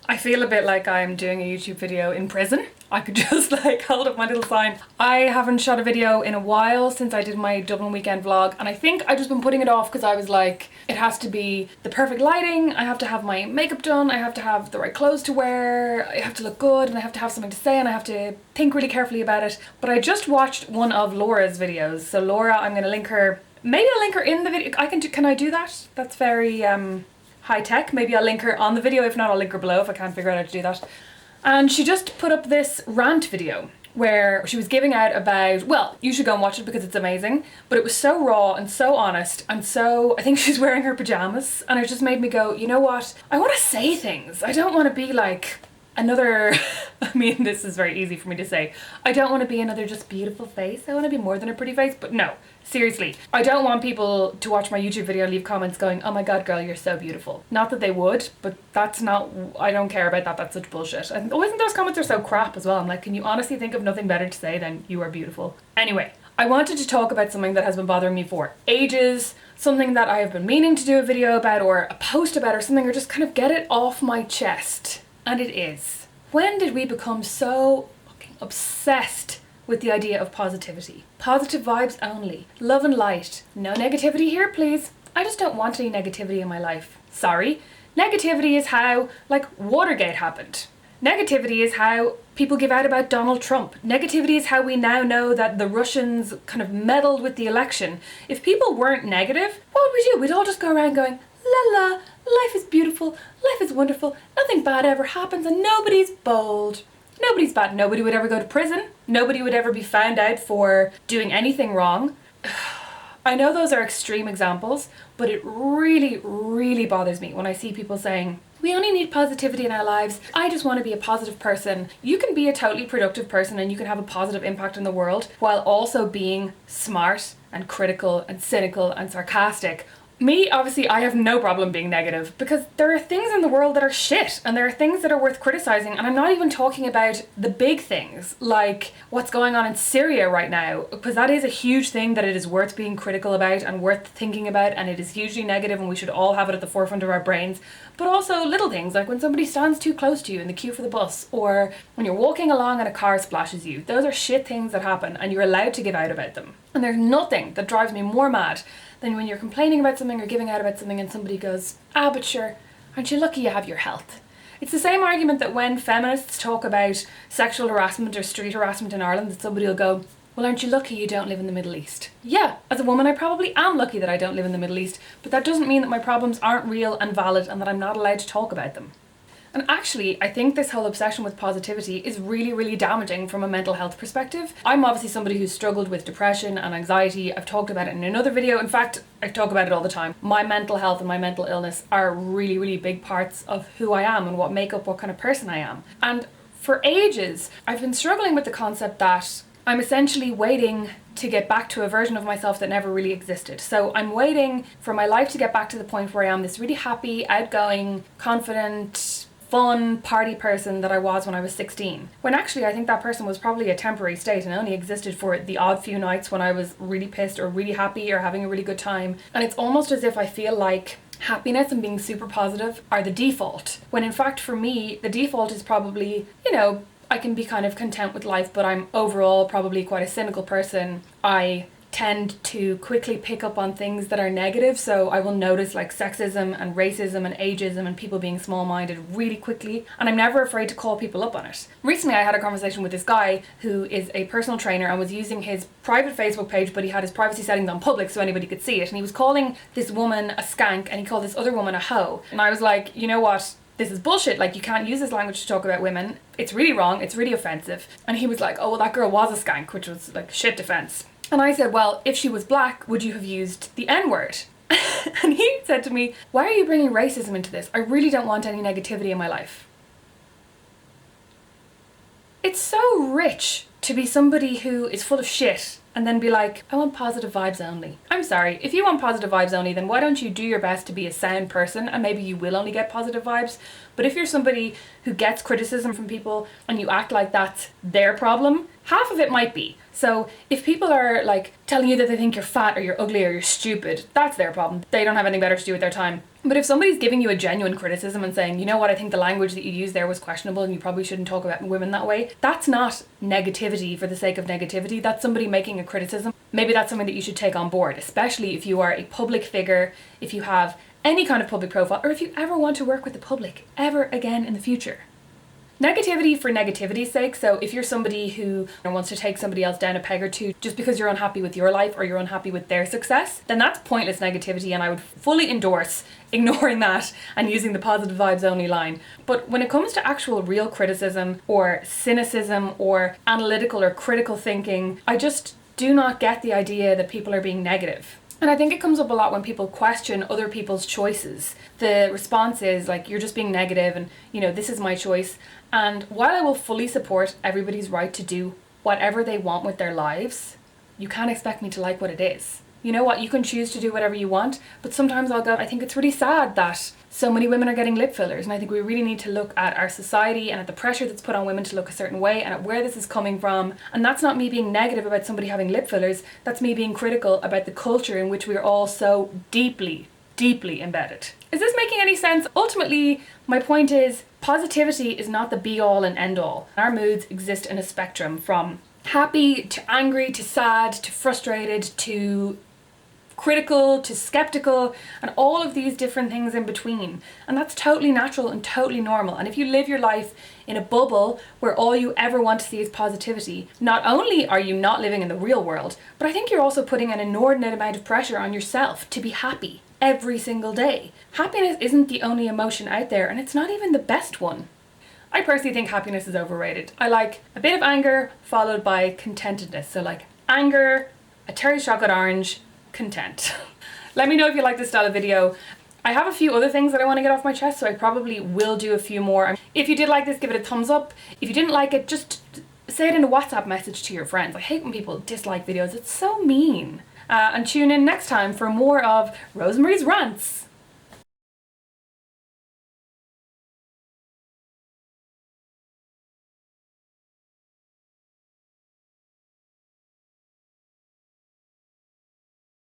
I feel a bit like I'm doing a YouTube video in prison. I could just like hold up my little sign. I haven't shot a video in a while since I did my Dublin weekend vlog, and I think I've just been putting it off because I was like, it has to be the perfect lighting, I have to have my makeup done, I have to have the right clothes to wear, I have to look good, and I have to have something to say, and I have to think really carefully about it. But I just watched one of Laura's videos. So Laura, I'm going to link her, maybe I'll link her in the video. Can I do that? That's very high tech. Maybe I'll link her on the video. If not, I'll link her below if I can't figure out how to do that. And she just put up this rant video where she was giving out about, well, you should go and watch it because it's amazing, but it was so raw and so honest, and so, I think she's wearing her pajamas, and it just made me go, you know what, I want to say things. I don't want to be like another, I mean, this is very easy for me to say, I don't want to be another just beautiful face. I want to be more than a pretty face. But no, seriously, I don't want people to watch my YouTube video and leave comments going, oh my god girl, you're so beautiful. Not that they would, but that's not, I don't care about that. That's such bullshit. And always think those comments are so crap as well. I'm like, can you honestly think of nothing better to say than you are beautiful? Anyway, I wanted to talk about something that has been bothering me for ages, something that I have been meaning to do a video about or a post about or something, or just kind of get it off my chest. And it is, when did we become so fucking obsessed with the idea of positivity? Positive vibes only. Love and light. No negativity here, please. I just don't want any negativity in my life. Sorry. Negativity is how, like, Watergate happened. Negativity is how people give out about Donald Trump. Negativity is how we now know that the Russians kind of meddled with the election. If people weren't negative, what would we do? We'd all just go around going, la la, life is beautiful, life is wonderful, nothing bad ever happens, and nobody's bold. Nobody's bad. Nobody would ever go to prison. Nobody would ever be found out for doing anything wrong. I know those are extreme examples, but it really, really bothers me when I see people saying, we only need positivity in our lives. I just want to be a positive person. You can be a totally productive person and you can have a positive impact in the world while also being smart and critical and cynical and sarcastic. Me, obviously, I have no problem being negative because there are things in the world that are shit and there are things that are worth criticizing, and I'm not even talking about the big things like what's going on in Syria right now, because that is a huge thing that it is worth being critical about and worth thinking about, and it is hugely negative and we should all have it at the forefront of our brains. But also little things like when somebody stands too close to you in the queue for the bus, or when you're walking along and a car splashes you. Those are shit things that happen and you're allowed to give out about them. And there's nothing that drives me more mad than when you're complaining about something or giving out about something and somebody goes, ah, but sure, aren't you lucky you have your health? It's the same argument that when feminists talk about sexual harassment or street harassment in Ireland, that somebody will go, well, aren't you lucky you don't live in the Middle East? Yeah, as a woman I probably am lucky that I don't live in the Middle East, but that doesn't mean that my problems aren't real and valid and that I'm not allowed to talk about them. And actually, I think this whole obsession with positivity is really, really damaging from a mental health perspective. I'm obviously somebody who's struggled with depression and anxiety. I've talked about it in another video. In fact, I talk about it all the time. My mental health and my mental illness are really, really big parts of who I am and what make up what kind of person I am. And for ages, I've been struggling with the concept that I'm essentially waiting to get back to a version of myself that never really existed. So I'm waiting for my life to get back to the point where I am this really happy, outgoing, confident, fun party person that I was when I was 16. When actually I think that person was probably a temporary state and only existed for the odd few nights when I was really pissed or really happy or having a really good time. And it's almost as if I feel like happiness and being super positive are the default. When in fact for me, the default is probably, you know, I can be kind of content with life, but I'm overall probably quite a cynical person. I tend to quickly pick up on things that are negative, so I will notice like sexism and racism and ageism and people being small-minded really quickly, and I'm never afraid to call people up on it. Recently I had a conversation with this guy who is a personal trainer and was using his private Facebook page, but he had his privacy settings on public so anybody could see it, and he was calling this woman a skank and he called this other woman a hoe. And I was like, you know what? This is bullshit, like you can't use this language to talk about women. It's really wrong, it's really offensive. And he was like, oh well, that girl was a skank, which was like shit defense. And I said, well, if she was black, would you have used the N-word? And he said to me, why are you bringing racism into this? I really don't want any negativity in my life. It's so rich to be somebody who is full of shit and then be like, I want positive vibes only. I'm sorry, if you want positive vibes only, then why don't you do your best to be a sound person and maybe you will only get positive vibes. But if you're somebody who gets criticism from people and you act like that's their problem, Half of it might be. So if people are like telling you that they think you're fat or you're ugly or you're stupid, that's their problem. They don't have anything better to do with their time. But if somebody's giving you a genuine criticism and saying, you know what, I think the language that you used there was questionable and you probably shouldn't talk about women that way, that's not negativity for the sake of negativity. That's somebody making a criticism. Maybe that's something that you should take on board, especially if you are a public figure, if you have any kind of public profile, or if you ever want to work with the public ever again in the future. Negativity for negativity's sake, so if you're somebody who wants to take somebody else down a peg or two just because you're unhappy with your life or you're unhappy with their success, then that's pointless negativity, and I would fully endorse ignoring that and using the positive vibes only line. But when it comes to actual real criticism or cynicism or analytical or critical thinking, I just do not get the idea that people are being negative. And I think it comes up a lot when people question other people's choices. The response is like, you're just being negative and, this is my choice. And while I will fully support everybody's right to do whatever they want with their lives, you can't expect me to like what it is. You know what? You can choose to do whatever you want, but sometimes I think it's really sad that so many women are getting lip fillers, and I think we really need to look at our society and at the pressure that's put on women to look a certain way and at where this is coming from. And that's not me being negative about somebody having lip fillers, that's me being critical about the culture in which we are all so deeply, deeply embedded. Is this making any sense? Ultimately, my point is, positivity is not the be-all and end-all. Our moods exist in a spectrum from happy to angry to sad to frustrated to critical to skeptical, and all of these different things in between. And that's totally natural and totally normal. And if you live your life in a bubble where all you ever want to see is positivity, not only are you not living in the real world, but I think you're also putting an inordinate amount of pressure on yourself to be happy every single day. Happiness isn't the only emotion out there, and it's not even the best one. I personally think happiness is overrated. I like a bit of anger followed by contentedness. So like anger, a Terry's chocolate orange, content. Let me know if you like this style of video. I have a few other things that I want to get off my chest, so I probably will do a few more. If you did like this, give it a thumbs up. If you didn't like it, just say it in a WhatsApp message to your friends. I hate when people dislike videos. It's so mean. And tune in next time for more of Rosemary's Rants.